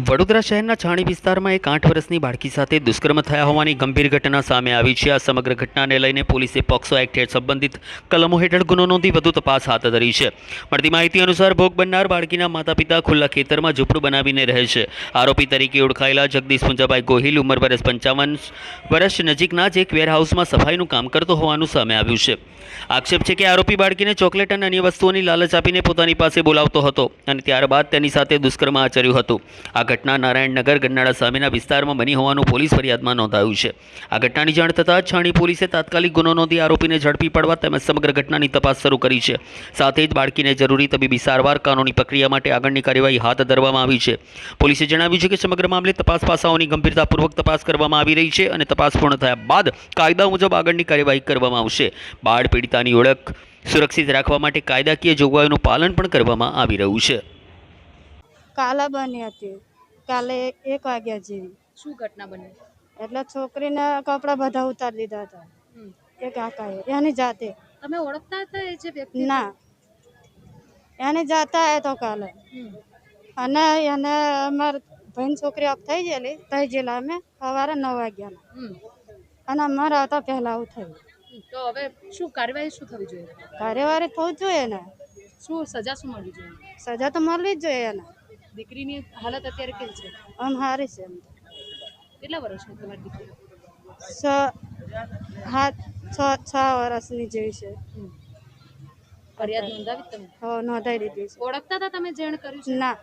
વડોદરા શહેરના છાણી વિસ્તારમાં એક 8 વર્ષની બાળકી સાથે દુષ્કર્મ થયા હોવાની ગંભીર ઘટના સામે આવી છે। આ સમગ્ર ઘટનાને લઈને પોલીસે પોક્સો એક્ટ હેઠળ સંબંધિત કલમો હેઠળ ગુનો નોંધી વધુ તપાસ હાથ ધરી છે। મળતી માહિતી અનુસાર ભોગ બનનાર બાળકીના માતા-પિતા ખુલ્લા ખેતરમાં ઝૂંપડું બનાવીને રહે છે। આરોપી તરીકે ઓળખાયેલા જગદીશ પુંજાભાઈ ગોહિલ ઉંમર વર્ષ 55 વર્ષ નજીકના જ એક વેરહાઉસમાં સફાઈનું કામ કરતો હોવાનું સામે આવ્યું છે। આક્ષેપ છે કે આરોપી બાળકીને ચોકલેટ અને અન્ય વસ્તુઓની લાલચ આપીને પોતાની પાસે બોલાવતો હતો અને ત્યારબાદ તેની સાથે દુષ્કર્મ આચર્યું હતું। આ ઘટના નારાયણનગર ગન્નાળા સામેના વિસ્તારમાં બની હોવાનું પોલીસ ફરિયાદમાં નોંધાયું છે। આ ઘટનાની જાણ થતાં છાણી પોલીસે તાત્કાલિક ગુનો નોંધી આરોપીને ઝડપી પાડવા તેમજ સમગ્ર ઘટનાની તપાસ શરૂ કરી છે। સાથે જ બાળકીને જરૂરી તબીબી સારવાર કાનૂની પ્રક્રિયા માટે આગળની કાર્યવાહી હાથ ધરવામાં આવી છે। પોલીસે જણાવ્યું છે કે સમગ્ર મામલે તપાસ પાસાઓની ગંભીરતાપૂર્વક તપાસ કરવામાં આવી રહી છે અને તપાસ પૂર્ણ થયા બાદ કાયદા મુજબ આગળની કાર્યવાહી કરવામાં આવશે। બાળ પીડિતાની ઓળખ સુરક્ષિત રાખવા માટે કાયદાકીય જોગવાઈઓનું પાલન પણ કરવામાં આવી રહ્યું છે। કાલે બની હતી કાલે 1 વાગ્યા જેવી। શું ઘટના બની? એટલે છોકરીને કપડાં બધા ઉતારી દીધા હતા એ કાકાએ એની જાતે। તમે ઓળખતા હતા એ જે વ્યક્તિ? ના, એની જાતે આવ્યો તો કાલે અને એને અમાર ભાઈની છોકરી ઓફ થઈ ગયેલી અમે સવારે 9 વાગ્યાના અને અમારા આવતા પહેલા આવું થયું। તો હવે શું કાર્યવાહી શું થવી જોઈએ? કાર્યવાહી થવું જ જોઈએ ને, શું સજા શું મળવી જોઈએ? સજા તો મળવી જ જોઈએ ને। દીકરીની હાલત અત્યારે કેવી છે? આમ સારી છે એમ તો। કેટલા વર્ષની તમારી દીકરી? 6 વર્ષની જેવી છે। ફરિયાદ નોંધાવી તમે? નોંધાઈ દીધી છે। ઓળખતા હતા તમે જેણે કર્યું છે? ના,